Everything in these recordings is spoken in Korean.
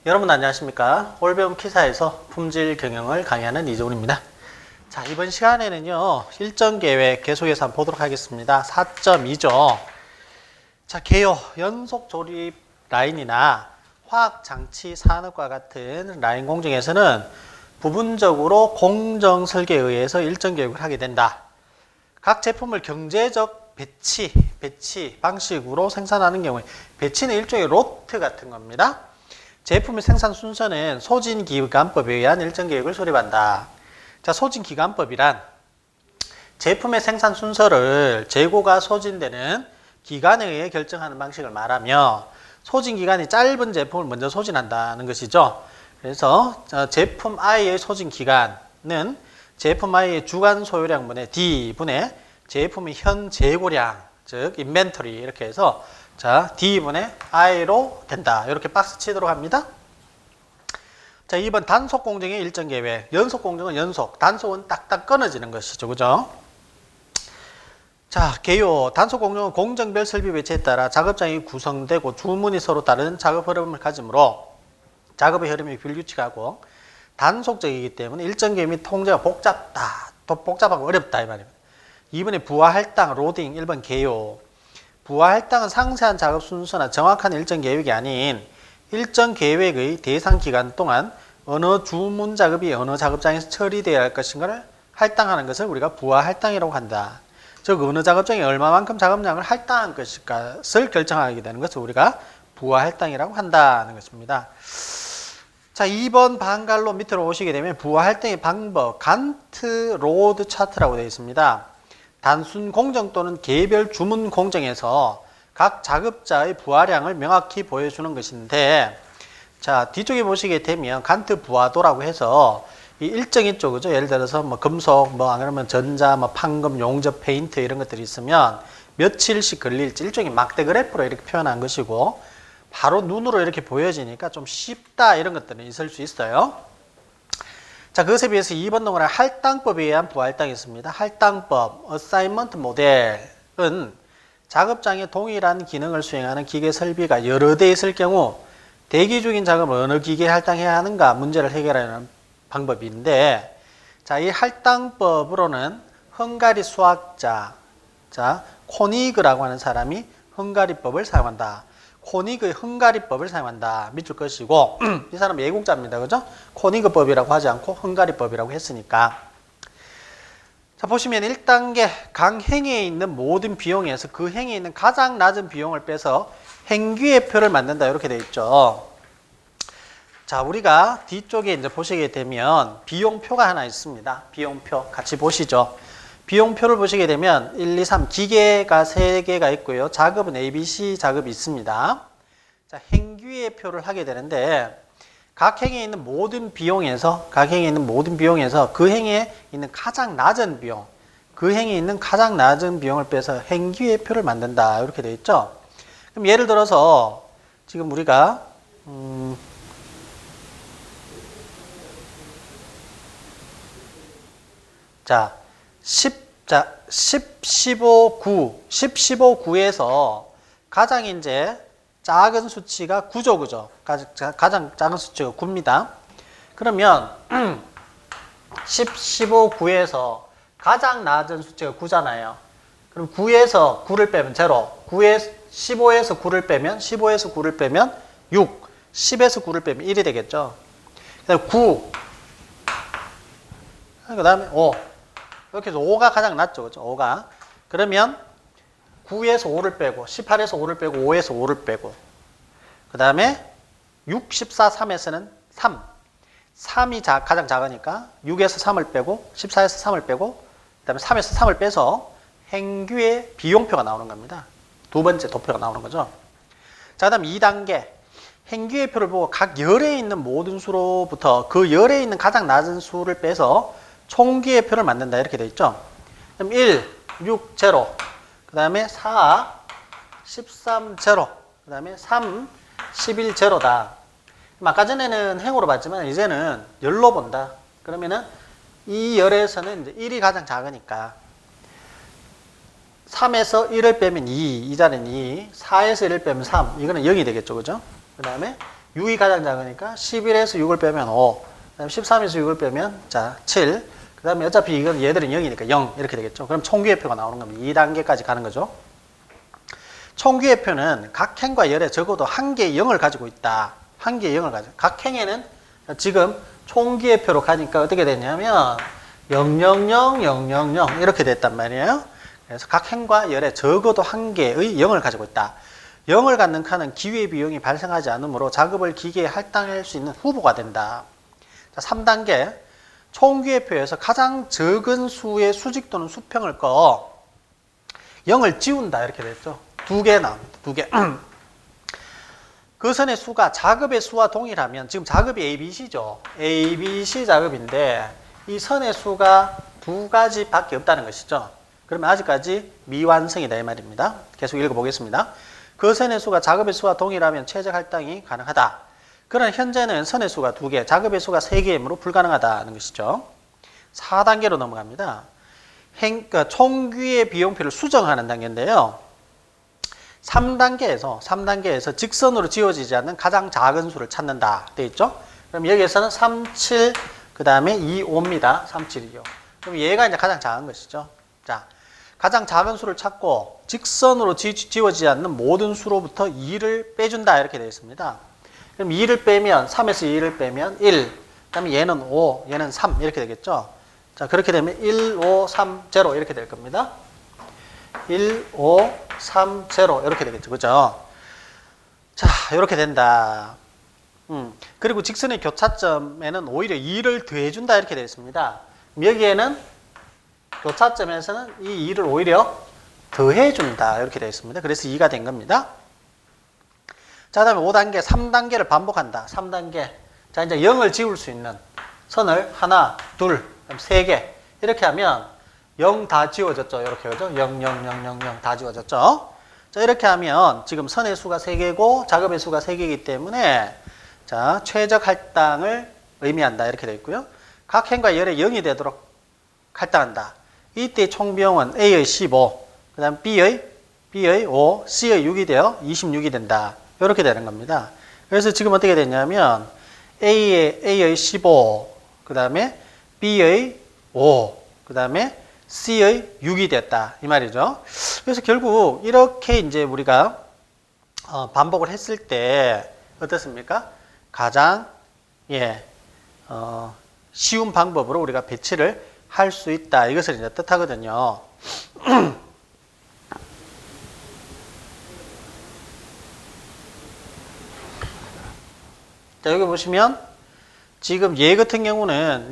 여러분 안녕하십니까? 올배움 키사에서 품질 경영을 강의하는 이재훈입니다. 자, 이번 시간에는요, 일정 계획 계속해서 한번 보도록 하겠습니다. 4.2죠. 자, 개요, 연속 조립 라인이나 화학장치 산업과 같은 라인 공정에서는 부분적으로 공정 설계에 의해서 일정 계획을 하게 된다. 각 제품을 경제적 배치 방식으로 생산하는 경우에, 배치는 일종의 로트 같은 겁니다. 제품의 생산 순서는 소진기간법에 의한 일정 계획을 수립한다. 자, 소진기간법이란 제품의 생산 순서를 재고가 소진되는 기간에 의해 결정하는 방식을 말하며, 소진기간이 짧은 제품을 먼저 소진한다는 것이죠. 그래서 제품 I의 소진기간은 제품 I의 주간 소요량분의 D분의 제품의 현 재고량, 즉 인벤토리, 이렇게 해서 자, D분의 I로 된다. 이렇게 박스 치도록 합니다. 자, 2번 단속 공정의 일정 계획. 연속 공정은 연속, 단속은 딱딱 끊어지는 것이죠. 그죠? 자, 개요. 단속 공정은 공정별 설비 배치에 따라 작업장이 구성되고 주문이 서로 다른 작업 흐름을 가지므로 작업의 흐름이 불규칙하고 단속적이기 때문에 일정 계획 및 통제가 복잡다. 또 복잡하고 어렵다 이 말입니다. 2번에 부하 할당, 로딩. 1번 개요. 부하 할당은 상세한 작업 순서나 정확한 일정 계획이 아닌 일정 계획의 대상 기간 동안 어느 주문 작업이 어느 작업장에서 처리되어야 할 것인가를 할당하는 것을 우리가 부하 할당이라고 한다. 즉 어느 작업장에 얼마만큼 작업량을 할당한 것을 결정하게 되는 것을 우리가 부하 할당이라고 한다는 것입니다. 자, 2번 방갈로 밑으로 오시게 되면 부하 할당의 방법, 간트 로드 차트라고 되어 있습니다. 단순 공정 또는 개별 주문 공정에서 각 작업자의 부하량을 명확히 보여주는 것인데, 자, 뒤쪽에 보시게 되면 간트 부하도라고 해서 이 일정이 쪽이죠. 예를 들어서 뭐 금속, 뭐 안 그러면 전자, 뭐 판금, 용접, 페인트 이런 것들이 있으면 며칠씩 걸릴지 일종의 막대 그래프로 이렇게 표현한 것이고, 바로 눈으로 이렇게 보여지니까 좀 쉽다 이런 것들은 있을 수 있어요. 자, 그것에 비해서 2번 동그란 할당법에 의한 부할당이 있습니다. 할당법, 어사인먼트 모델은 작업장에 동일한 기능을 수행하는 기계 설비가 여러 대 있을 경우 대기 중인 작업을 어느 기계에 할당해야 하는가 문제를 해결하는 방법인데, 자, 이 할당법으로는 헝가리 수학자, 자, 코니그라고 하는 사람이 헝가리법을 사용한다. 코니그의 헝가리법을 사용한다. 밑줄 것이고, 이 사람 예국자입니다. 그죠? 코니그법이라고 하지 않고 헝가리법이라고 했으니까. 자, 보시면 1단계 각 행위에 있는 모든 비용에서 그 행위에 있는 가장 낮은 비용을 빼서 행규의 표를 만든다. 이렇게 되어 있죠. 자, 우리가 뒤쪽에 이제 보시게 되면 비용표가 하나 있습니다. 비용표 같이 보시죠. 비용표를 보시게 되면 1, 2, 3 기계가 3개가 있고요. 작업은 ABC 작업이 있습니다. 자, 행규의 표를 하게 되는데 각 행위에 있는 모든 비용에서 그 행위에 있는 가장 낮은 비용, 그 행위에 있는 가장 낮은 비용을 빼서 행규의 표를 만든다. 이렇게 되어 있죠. 그럼 예를 들어서 지금 우리가 자, 15, 9에서 가장 이제 작은 수치가 9죠, 그죠? 가장 작은 수치가 9입니다. 그러면 15, 9에서 가장 낮은 수치가 9잖아요. 그럼 9에서 9를 빼면 0, 15에서 9를 빼면 6, 10에서 9를 빼면 1이 되겠죠. 그다음에 9, 그 다음에 5. 이렇게 해서 5가 가장 낮죠. 그죠? 5가. 그러면 9에서 5를 빼고, 18에서 5를 빼고, 5에서 5를 빼고, 그 다음에 6, 14, 3에서는 3. 3이 가장 작으니까 6에서 3을 빼고, 14에서 3을 빼고, 그 다음에 3에서 3을 빼서 행규의 비용표가 나오는 겁니다. 두 번째 도표가 나오는 거죠. 자, 그 다음 2단계. 행규의 표를 보고 각 열에 있는 모든 수로부터 그 열에 있는 가장 낮은 수를 빼서 총기의 표를 만든다. 이렇게 돼 있죠. 그럼 1, 6, 0. 그 다음에 4, 13, 0. 그 다음에 3, 11, 0다. 아까 전에는 행으로 봤지만 이제는 열로 본다. 그러면은 이 열에서는 이제 1이 가장 작으니까 3에서 1을 빼면 2, 이 자리는 2, 4에서 1을 빼면 3, 이거는 0이 되겠죠. 그죠? 그 다음에 6이 가장 작으니까 11에서 6을 빼면 5, 그다음에 13에서 6을 빼면 자 7, 그 다음에 어차피 이건 얘들은 0이니까 0 이렇게 되겠죠. 그럼 총기회표가 나오는 겁니다. 2단계까지 가는 거죠. 총기회표는 각 행과 열에 적어도 한 개의 0을 가지고 있다. 한 개의 0을 가지고 각 행에는 지금 총기회표로 가니까 어떻게 됐냐면 000, 000 이렇게 됐단 말이에요. 그래서 각 행과 열에 적어도 한 개의 0을 가지고 있다. 0을 갖는 칸은 기회비용이 발생하지 않으므로 작업을 기계에 할당할 수 있는 후보가 된다. 자, 3단계 총기회표에서 가장 적은 수의 수직 또는 수평을 꺼 0을 지운다 이렇게 됐죠. 2개 나옵니다. 2개. 그 선의 수가 작업의 수와 동일하면 지금 작업이 ABC죠. ABC 작업인데 이 선의 수가 2가지밖에 없다는 것이죠. 그러면 아직까지 미완성이다 이 말입니다. 계속 읽어보겠습니다. 그 선의 수가 작업의 수와 동일하면 최적 할당이 가능하다. 그러나 현재는 선의 수가 2개, 작업의 수가 3개이므로 불가능하다는 것이죠. 4단계로 넘어갑니다. 그러니까 총기의 비용표를 수정하는 단계인데요. 3단계에서 직선으로 지워지지 않는 가장 작은 수를 찾는다 되어 있죠. 그럼 여기에서는 3, 7, 그 다음에 2, 5입니다. 3, 7, 2, 5. 그럼 얘가 이제 가장 작은 것이죠. 자, 가장 작은 수를 찾고 직선으로 지워지지 않는 모든 수로부터 2를 빼준다 이렇게 되어 있습니다. 그럼 2를 빼면 3에서 2를 빼면 1, 그 다음에 얘는 5, 얘는 3 이렇게 되겠죠. 자, 그렇게 되면 1, 5, 3, 0 이렇게 될 겁니다. 1, 5, 3, 0 이렇게 되겠죠. 그죠? 자, 이렇게 된다. 그리고 직선의 교차점에는 오히려 2를 더해준다 이렇게 되어 있습니다. 여기에는 교차점에서는 이 2를 오히려 더해준다 이렇게 되어 있습니다. 그래서 2가 된 겁니다. 자, 그 다음에 5단계, 3단계를 반복한다. 3단계. 자, 이제 0을 지울 수 있는 선을 하나, 둘, 3개. 이렇게 하면 0 다 지워졌죠. 이렇게, 그죠? 0, 0, 0, 0, 0 다 지워졌죠. 자, 이렇게 하면 지금 선의 수가 3개고 작업의 수가 3개이기 때문에 자, 최적 할당을 의미한다. 이렇게 되어 있고요. 각 행과 열에 0이 되도록 할당한다. 이때 총 비용은 A의 15, 그 다음 B의 5, C의 6이 되어 26이 된다. 이렇게 되는 겁니다. 그래서 지금 어떻게 됐냐면 A의 15, 그 다음에 B의 5, 그 다음에 C의 6이 됐다. 이 말이죠. 그래서 결국 이렇게 이제 우리가 반복을 했을 때 어떻습니까? 가장 쉬운 방법으로 우리가 배치를 할 수 있다. 이것을 이제 뜻하거든요. 자, 여기 보시면 지금 얘 같은 경우는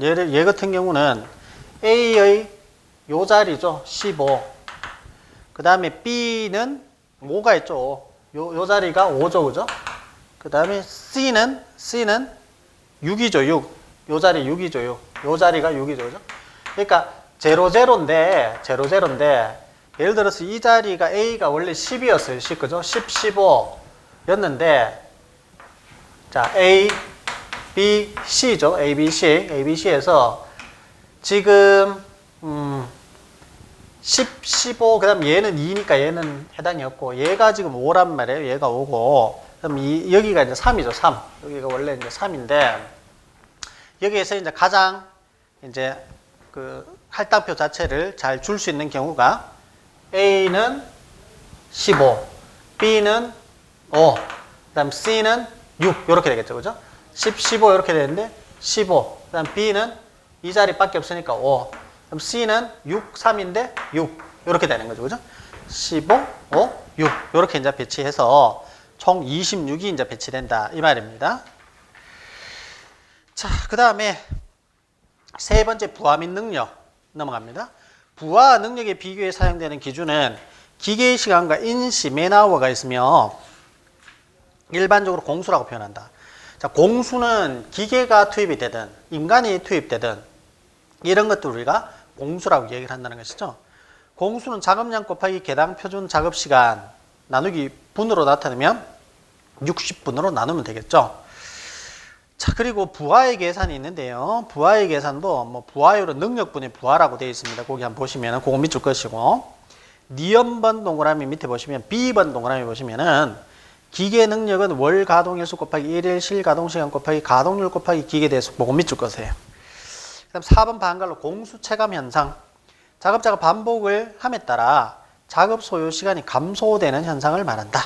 A의 요 자리죠. 15. 그 다음에 B는 5가 있죠. 요 자리가 5죠. 그죠? 그 다음에 C는 6이죠. 6. 요 자리 6이죠. 6. 요 자리가 6이죠. 그죠? 그러니까 0,0인데 예를 들어서 이 자리가 A가 원래 10이었어요. 10. 그죠? 10, 15였는데 자, A, B, C죠. A, B, C. A, B, C에서 지금 10, 15, 그 다음 얘는 2니까 얘는 해당이 없고, 얘가 지금 5란 말이에요. 얘가 5고, 그럼 여기가 이제 3이죠. 3. 여기가 원래 이제 3인데, 여기에서 이제 가장 이제 그 할당표 자체를 잘 줄 수 있는 경우가 A는 15, B는 5, 그 다음 C는 6, 이렇게 되겠죠. 그죠? 10, 15 이렇게 되는데, 15, 그 다음 B는 이 자리밖에 없으니까 5. 그럼 C는 6, 3인데 6. 이렇게 되는 거죠. 그죠? 15, 5, 6. 이렇게 이제 배치해서 총 26이 이제 배치된다. 이 말입니다. 자, 그 다음에 세 번째 부하 및 능력 넘어갑니다. 부하와 능력의 비교에 사용되는 기준은 기계의 시간과 인시, 맨아워가 있으며 일반적으로 공수라고 표현한다. 자, 공수는 기계가 투입이 되든 인간이 투입되든 이런 것들 우리가 공수라고 얘기를 한다는 것이죠. 공수는 작업량 곱하기 개당 표준 작업시간 나누기 분으로 나타내면 60분으로 나누면 되겠죠. 자, 그리고 부하의 계산이 있는데요. 부하의 계산도 뭐 부하율은 능력분의 부하라고 되어 있습니다. 거기 한번 보시면 그거 밑줄 것이고, 니은번 동그라미 밑에 보시면 B번 동그라미 보시면은 기계 능력은 월 가동일수 곱하기 1일 실가동시간 곱하기 가동률 곱하기 기계대속 보고 밑줄 거세요. 그 다음 4번 반갈로 공수 체감 현상. 작업자가 반복을 함에 따라 작업 소요 시간이 감소되는 현상을 말한다.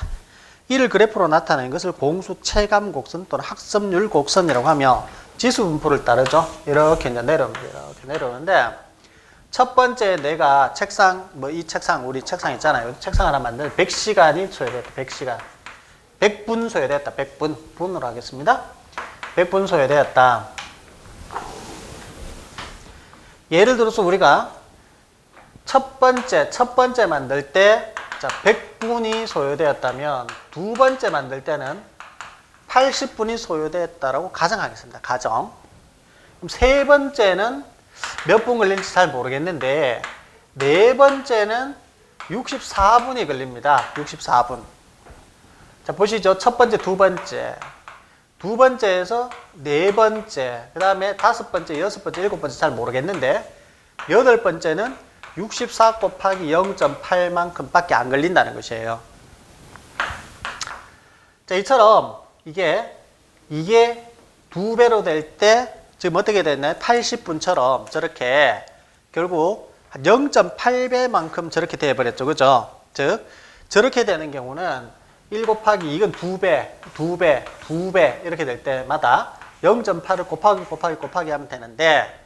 이를 그래프로 나타내는 것을 공수 체감 곡선 또는 학습률 곡선이라고 하며 지수 분포를 따르죠. 이렇게 이제 내려옵니다. 이렇게 내려오는데 첫 번째 내가 책상, 이 책상, 우리 책상 있잖아요. 책상 하나 만드는 100시간이 소요됐다. 100시간. 100분 소요됐다. 100분. 분으로 하겠습니다. 100분 소요되었다. 예를 들어서 우리가 첫 번째 만들 때 자, 100분이 소요되었다면 두 번째 만들 때는 80분이 소요되었다라고 가정하겠습니다. 가정. 그럼 세 번째는 몇 분 걸릴지 잘 모르겠는데 네 번째는 64분이 걸립니다. 64분. 자, 보시죠. 첫 번째, 두 번째. 두 번째에서 네 번째, 그 다음에 다섯 번째, 여섯 번째, 일곱 번째 잘 모르겠는데 여덟 번째는 64 곱하기 0.8만큼 밖에 안 걸린다는 것이에요. 자, 이처럼 이게 두 배로 될 때 지금 어떻게 됐나요? 80분처럼 저렇게 결국 0.8배만큼 저렇게 돼버렸죠. 그죠? 즉, 저렇게 되는 경우는 1 곱하기 이건 두 배 이렇게 될 때마다 0.8을 곱하기 하면 되는데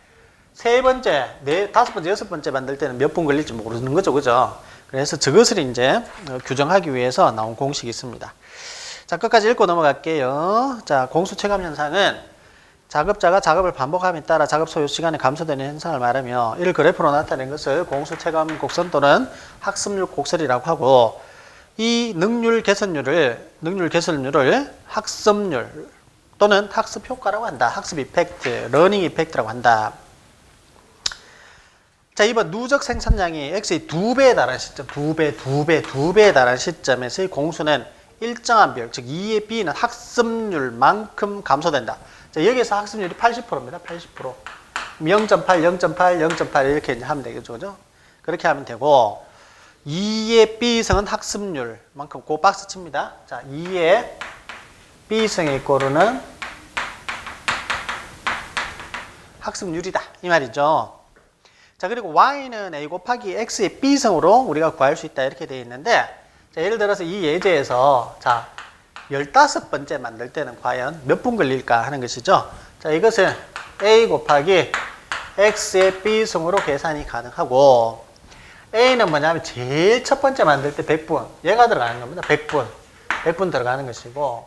세 번째, 다섯 번째, 여섯 번째 만들 때는 몇 분 걸릴지 모르는 거죠. 그죠? 그래서 저것을 이제 규정하기 위해서 나온 공식이 있습니다. 자, 끝까지 읽고 넘어갈게요. 자, 공수 체감 현상은 작업자가 작업을 반복함에 따라 작업 소요 시간이 감소되는 현상을 말하며 이를 그래프로 나타낸 것을 공수 체감 곡선 또는 학습률 곡선이라고 하고 이 능률 개선율을 학습률 또는 학습 효과라고 한다. 학습 이펙트, 러닝 이펙트라고 한다. 자, 이번 누적 생산량이 X의 2배에 달하는 시점, 2배에 달하는 시점에서의 공수는 일정한 비율, 즉 2의 B는 학습률만큼 감소된다. 자, 여기서 학습률이 80%입니다. 80%. 0.8, 0.8 이렇게 하면 되겠죠. 그죠? 그렇게 하면 되고 2의 B승은 학습률만큼 그 박스 칩니다. 자, 2의 B승의 이꼬르는 학습률이다. 이 말이죠. 자, 그리고 Y는 A 곱하기 X의 B승으로 우리가 구할 수 있다. 이렇게 되어 있는데, 자, 예를 들어서 이 예제에서, 자, 15번째 만들 때는 과연 몇 분 걸릴까 하는 것이죠. 자, 이것은 A 곱하기 X의 B승으로 계산이 가능하고, A는 뭐냐면 제일 첫 번째 만들 때 100분. 얘가 들어가는 겁니다. 100분. 100분 들어가는 것이고,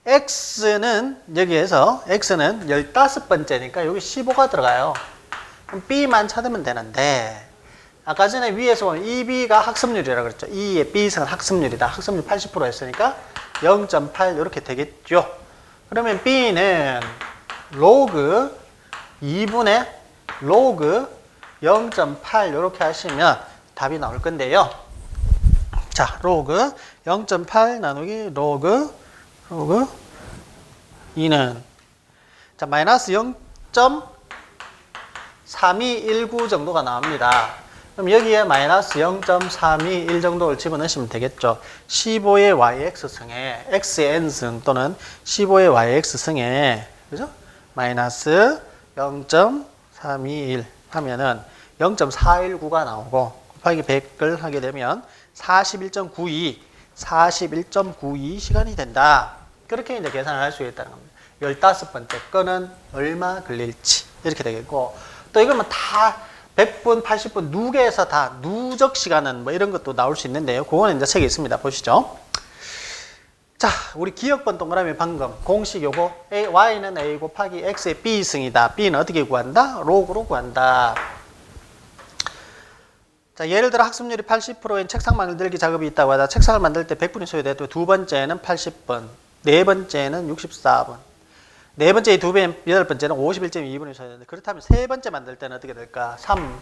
X는 여기에서, X는 15번째니까 여기 15가 들어가요. 그럼 B만 찾으면 되는데 아까 전에 위에서 보면 EB가 학습률이라고 그랬죠. E의 B승은 학습률이다. 학습률 80% 했으니까 0.8 이렇게 되겠죠. 그러면 B는 로그 2분의 로그 0.8 이렇게 하시면 답이 나올 건데요. 자, 로그 0.8 나누기 로그 2는 자, 마이너스 0.3219 정도가 나옵니다. 그럼 여기에 마이너스 0.321 정도를 집어넣으시면 되겠죠. 15의 yx승에 x의 n승 또는 15의 yx승에 그죠? 마이너스 0.321 하면은 0.419가 나오고 곱하기 100을 하게 되면 41.92 시간이 된다. 그렇게 이제 계산을 할 수 있다는 겁니다. 15번째 거는 얼마 걸릴지 이렇게 되겠고 또 이거는 다 100분, 80분 누계에서 다 누적 시간은 뭐 이런 것도 나올 수 있는데요. 그거는 이제 책에 있습니다. 보시죠. 자, 우리 기억번 동그라미 방금 공식 요거 y는 a 곱하기 x의 b승이다. b는 어떻게 구한다? 로그로 구한다. 자, 예를 들어 학습률이 80%인 책상 만들기 작업이 있다고 하다. 책상을 만들 때 100분이 소요돼도 두 번째는 80분, 네 번째는 64분. 네 번째 두 배, 여덟 번째는 51.2분이 소요되는데 그렇다면 세 번째 만들 때는 어떻게 될까? 3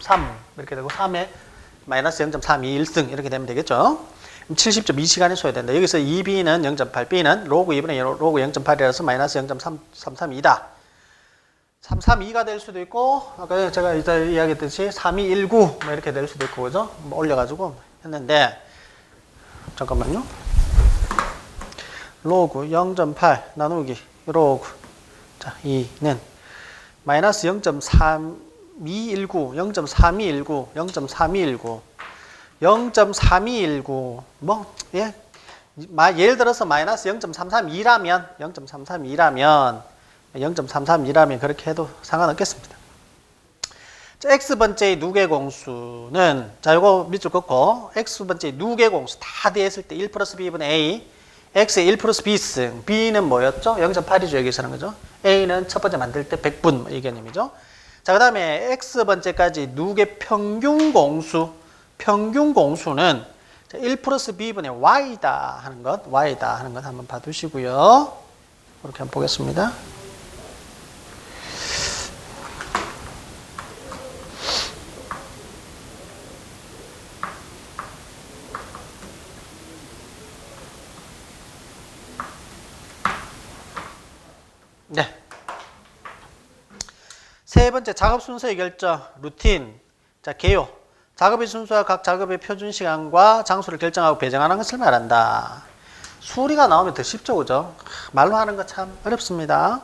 이렇게 되고 3에 마이너스 0.321승 이렇게 되면 되겠죠. 70.2시간이 소요된다. 여기서 2B는 0.8, B는 로그 2분의 로그 0.8이라서 마이너스 0.332다. 332가 될 수도 있고 아까 제가 이제 이야기했듯이 3219 뭐 이렇게 될 수도 있고 그죠? 뭐 올려가지고 했는데 잠깐만요. 로그 0.8 나누기 로그 자 2는 마이너스 0.3219 0.3219 0.3219 0.3219 뭐 예. 예를 들어서 마이너스 0.332라면 0.332라면 그렇게 해도 상관없겠습니다. 자, x번째의 누계공수는 자 요거 밑줄 긋고 x번째의 누계공수 다 대했을 때 1 플러스 b분의 a x의 1 플러스 b승 b는 뭐였죠? 0.8이죠. 여기서는 그죠? a는 첫 번째 만들 때 100분 이 개념이죠. 자, 그 다음에 x번째까지 누계 평균공수는 1 플러스 b분의 y다 하는 것 한번 봐두시고요. 이렇게 한번 보겠습니다. 네. 세 번째 작업 순서의 결정, 루틴. 자, 개요. 작업의 순서와 각 작업의 표준 시간과 장소를 결정하고 배정하는 것을 말한다. 수리가 나오면 더 쉽죠, 그죠? 말로 하는 거 참 어렵습니다.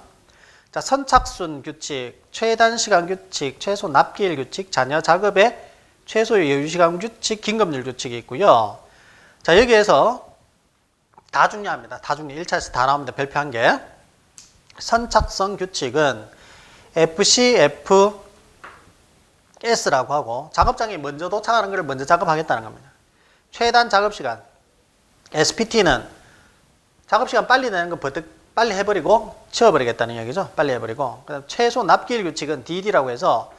자, 선착순 규칙, 최단 시간 규칙, 최소 납기일 규칙, 자녀 작업의 최소 여유 시간 규칙, 긴급률 규칙이 있고요. 자, 여기에서 다 중요합니다. 다 중요. 1차에서 다 나옵니다. 별표 한 개. 선착선 규칙은 FC, S라고 하고 작업장에 먼저 도착하는 것을 먼저 작업하겠다는 겁니다. 최단 작업시간 SPT는 작업시간 빨리 내는 거 빨리 해버리고 치워버리겠다는 얘기죠. 빨리 해버리고. 그다음 최소 납기일 규칙은 DD라고 해서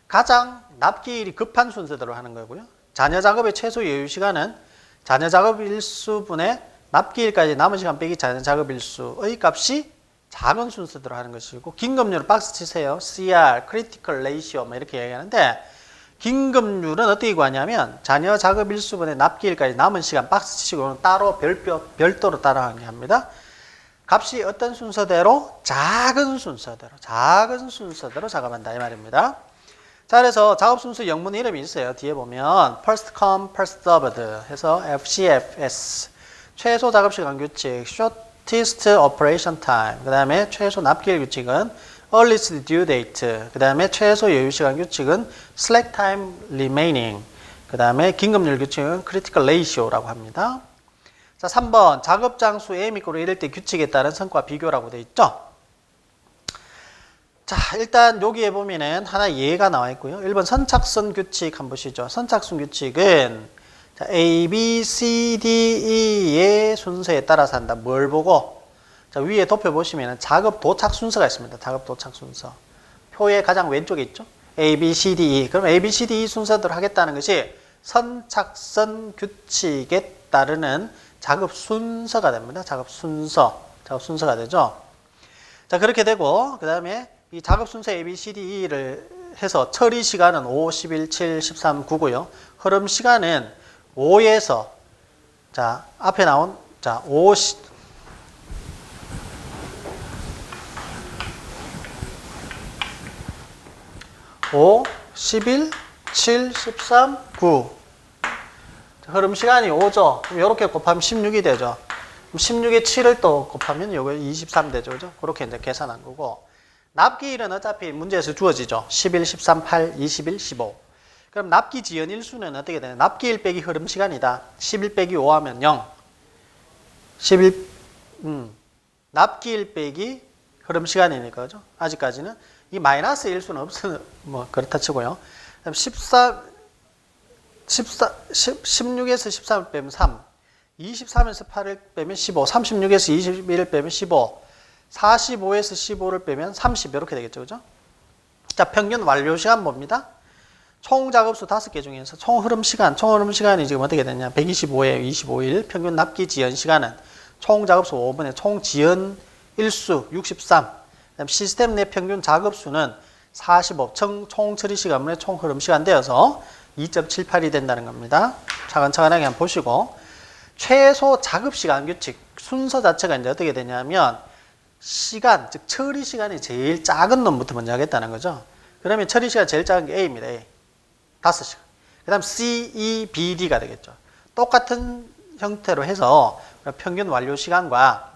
가장 납기일이 급한 순서대로 하는 거고요. 자녀 작업의 최소 여유 시간은 자녀 작업 일수분의 납기일까지 남은 시간 빼기 자녀 작업 일수의 값이 작은 순서대로 하는 것이고, 긴급률 박스 치세요. CR, Critical Ratio 뭐 이렇게 얘기하는데, 긴급률은 어떻게 구하냐면 자녀 작업 일수분의 납기일까지 남은 시간 박스 치시고는 따로 별도로 따라하게 합니다. 값이 어떤 순서대로? 작은 순서대로 작업한다 이 말입니다. 자, 그래서 작업 순서 영문 이름이 있어요. 뒤에 보면 First Come, First Served 해서 FCFS, 최소 작업 시간 규칙, Shortest Operation Time, 그 다음에 최소 납기일 규칙은 Earliest Due Date, 그 다음에 최소 여유 시간 규칙은 Slack Time Remaining, 그 다음에 긴급률 규칙은 Critical Ratio라고 합니다. 자, 3번 작업 장수 A 및 이럴 때 규칙에 따른 성과 비교라고 되어 있죠. 자, 일단 여기에 보면은 하나 예가 나와 있고요. 1번 선착선 규칙 한번 보시죠. 선착순 규칙은 자, A, B, C, D, E의 순서에 따라서 한다. 뭘 보고? 자, 위에 덮여 보시면은 작업 도착 순서가 있습니다. 작업 도착 순서. 표의 가장 왼쪽에 있죠. A, B, C, D, E. 그럼 A, B, C, D, E 순서대로 하겠다는 것이 선착선 규칙에 따르는 작업 순서가 됩니다. 작업 순서가 되죠. 자, 그렇게 되고, 그 다음에 이 작업 순서 A, B, C, D, E를 해서 처리 시간은 5, 11, 7, 13, 9고요. 흐름 시간은 5에서, 자, 앞에 나온, 자, 5, 11, 7, 13, 9. 흐름 시간이 5죠. 그럼 이렇게 곱하면 16이 되죠. 그럼 16에 7을 또 곱하면 요거 23 되죠. 그죠? 그렇게 이제 계산한 거고. 납기일은 어차피 문제에서 주어지죠. 11, 13, 8, 21, 15. 그럼 납기 지연 일수는 어떻게 되냐? 납기일 빼기 흐름 시간이다. 11 빼기 5 하면 0. 11, 납기일 빼기 흐름 시간이니까, 그죠? 아직까지는. 이 마이너스 일수는 없으면, 뭐, 그렇다 치고요. 그럼 16에서 13을 빼면 3, 23에서 8을 빼면 15, 36에서 21을 빼면 15, 45에서 15를 빼면 30 이렇게 되겠죠. 그죠? 자, 평균 완료 시간 봅니다. 총 작업수 5개 중에서 총 흐름 시간이 지금 어떻게 되냐? 125에 25일, 평균 납기 지연 시간은 총 작업수 5분의 총 지연 일수 63, 그다음 시스템 내 평균 작업수는 45, 총 처리 시간분의 총 흐름 시간 되어서 2.78이 된다는 겁니다. 차근차근하게 한번 보시고, 최소 작업 시간 규칙 순서 자체가 이제 어떻게 되냐면 시간, 즉 처리 시간이 제일 작은 놈부터 먼저 하겠다는 거죠. 그러면 처리 시간 제일 작은 게 A입니다. A. 5시간. 그 다음 C, E, B, D가 되겠죠. 똑같은 형태로 해서 평균 완료 시간과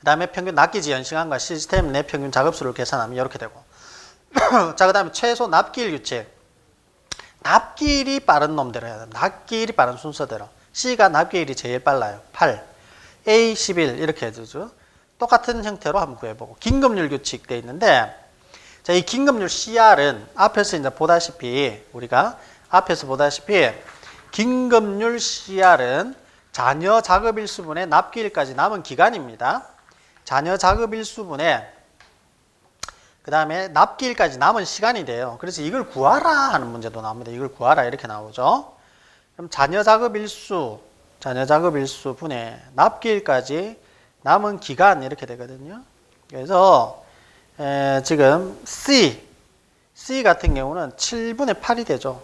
그 다음에 평균 납기 지연 시간과 시스템 내 평균 작업수를 계산하면 이렇게 되고 자, 그 다음에 최소 납기일 규칙. 납기일이 빠른 놈대로 해야 됩니다. 납기일이 빠른 순서대로. C가 납기일이 제일 빨라요. 8, A 11 이렇게 해주죠. 똑같은 형태로 한번 구해보고 긴급률 규칙 돼 있는데 자, 이 긴급률 CR은 앞에서 이제 보다시피 우리가 긴급률 CR은 잔여 작업일수분의 납기일까지 남은 기간입니다. 잔여 작업일수분의 그 다음에 납기일까지 남은 시간이 돼요. 그래서 이걸 구하라 하는 문제도 나옵니다. 이걸 구하라 이렇게 나오죠. 그럼 잔여 작업일수 분의 납기일까지 남은 기간 이렇게 되거든요. 그래서 지금 C 같은 경우는 7분의 8이 되죠.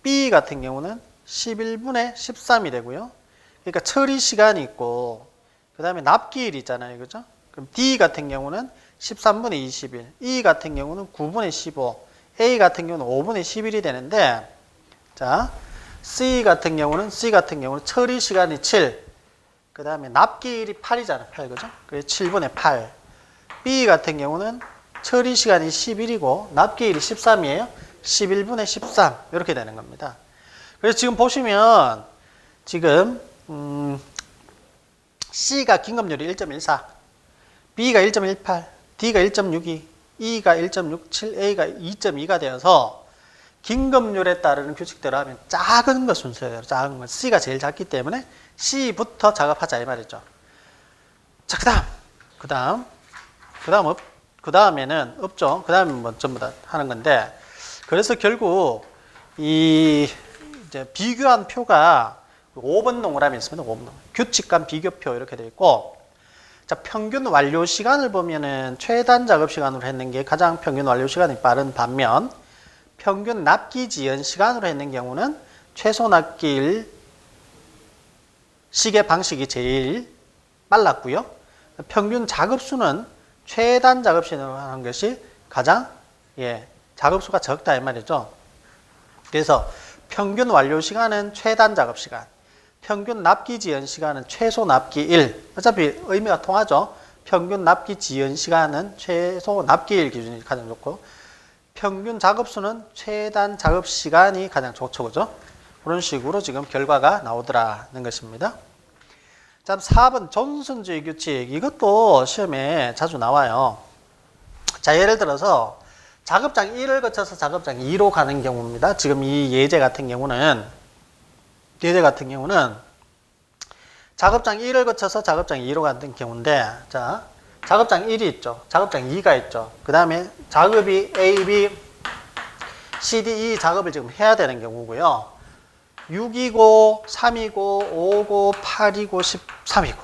B 같은 경우는 11분의 13이 되고요. 그러니까 처리 시간이 있고 그 다음에 납기일이 있잖아요. 그죠? 그럼 D 같은 경우는 13분의 21, E 같은 경우는 9분의 15, A 같은 경우는 5분의 11이 되는데 자, C 같은 경우는 처리 시간이 7, 그 다음에 납기일이 8이잖아요. 8, 그죠? 그래서 7분의 8. B 같은 경우는 처리 시간이 11이고 납기일이 13이에요. 11분의 13 이렇게 되는 겁니다. 그래서 지금 보시면 지금 C가 긴급률이 1.14, B가 1.18, D가 1.62, E가 1.67, A가 2.2가 되어서 긴급률에 따르는 규칙대로 하면 작은 거 순서예요. 작은 거. C가 제일 작기 때문에 C부터 작업하자 이 말이죠. 자, 그 다음에는 없죠. 그 다음에 뭐 전부 다 하는 건데 그래서 결국 이 이제 비교한 표가 5번 동그라미 있습니다. 5번 동그라미. 규칙간 비교표 이렇게 되어 있고 자, 평균 완료 시간을 보면은 최단 작업 시간으로 했는 게 가장 평균 완료 시간이 빠른 반면 평균 납기 지연 시간으로 했는 경우는 최소 납기일 시계 방식이 제일 빨랐고요. 평균 작업수는 최단 작업 시간으로 하는 것이 가장 작업수가 적다 이 말이죠. 그래서 평균 완료 시간은 최단 작업 시간, 평균 납기 지연 시간은 최소 납기일. 어차피 의미가 통하죠. 평균 납기 지연 시간은 최소 납기일 기준이 가장 좋고 평균 작업수는 최단 작업 시간이 가장 좋죠. 그죠? 그런 식으로 지금 결과가 나오더라는 것입니다. 자, 4번 존슨주의 규칙. 이것도 시험에 자주 나와요. 자, 예를 들어서 작업장 1을 거쳐서 작업장 2로 가는 경우입니다. 지금 이 예제 같은 경우는 작업장 1을 거쳐서 작업장 2로 가는 경우인데 자, 작업장 1이 있죠. 작업장 2가 있죠. 그 다음에 작업이 A, B, C, D, E 작업을 지금 해야 되는 경우고요. 6이고 3이고 5고 8이고 13이고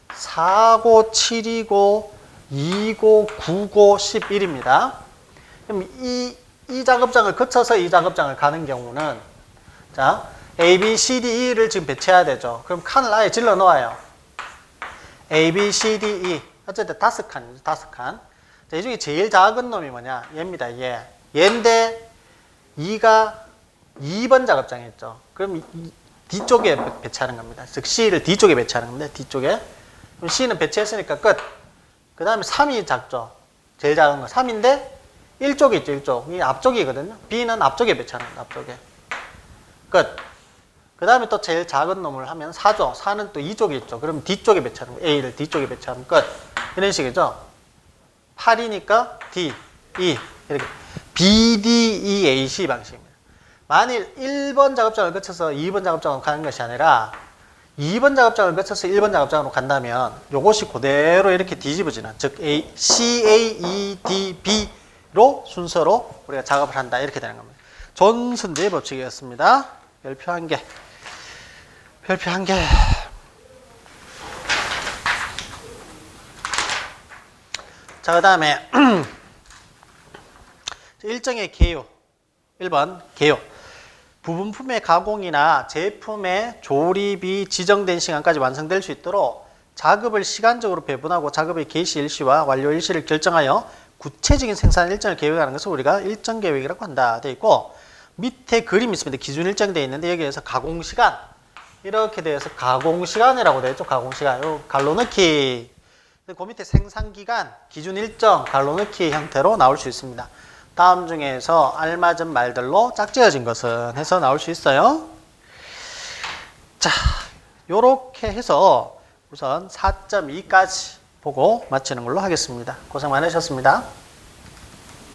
4고 7이고 2고 9고 11입니다. 그럼 이 작업장을 거쳐서 이 작업장을 가는 경우는 자, A, B, C, D, E를 지금 배치해야 되죠. 그럼 칸을 아예 질러 넣어요. A, B, C, D, E. 어쨌든 5칸이죠. 5칸. 자, 이 중에 제일 작은 놈이 뭐냐? 얘입니다. 얘인데 2가 2번 작업장에 있죠. 그럼 뒤쪽에 배치하는 겁니다. 즉 C를 뒤쪽에 배치하는 건데 뒤쪽에. 그럼 C는 배치했으니까 끝. 그 다음에 3이 작죠. 제일 작은 거 3인데 1쪽에 있죠. 1쪽. 이 앞쪽이거든요. B는 앞쪽에 배치하는 겁니다. 앞쪽에. 끝. 그 다음에 또 제일 작은 놈을 하면 4죠. 4는 또 2쪽에 있죠. 그럼 뒤쪽에 배치하는 거예요. A를 뒤쪽에 배치하면 끝. 이런 식이죠. 8이니까 D, E 이렇게 B, D, E, A, C 방식입니다. 만일 1번 작업장을 거쳐서 2번 작업장으로 가는 것이 아니라 2번 작업장을 거쳐서 1번 작업장으로 간다면 이것이 그대로 이렇게 뒤집어지는 즉 C, A, E, D, B로 순서로 우리가 작업을 한다 이렇게 되는 겁니다. 존슨주의 법칙이었습니다. 별표 1개. 별표 1개. 자, 그 다음에 일정의 개요. 1번 개요. 부분품의 가공이나 제품의 조립이 지정된 시간까지 완성될 수 있도록 작업을 시간적으로 배분하고 작업의 개시 일시와 완료 일시를 결정하여 구체적인 생산 일정을 계획하는 것을 우리가 일정 계획이라고 한다 되어 있고 밑에 그림이 있습니다. 기준 일정 되어 있는데 여기에서 가공시간 이렇게 되어서 가공시간이라고 되어 있죠. 가공시간. 요 갈로 넣기 그 밑에 생산기간, 기준 일정, 갈로 넣기 형태로 나올 수 있습니다. 다음 중에서 알맞은 말들로 짝지어진 것은 해서 나올 수 있어요. 자, 요렇게 해서 우선 4.2까지 보고 마치는 걸로 하겠습니다. 고생 많으셨습니다.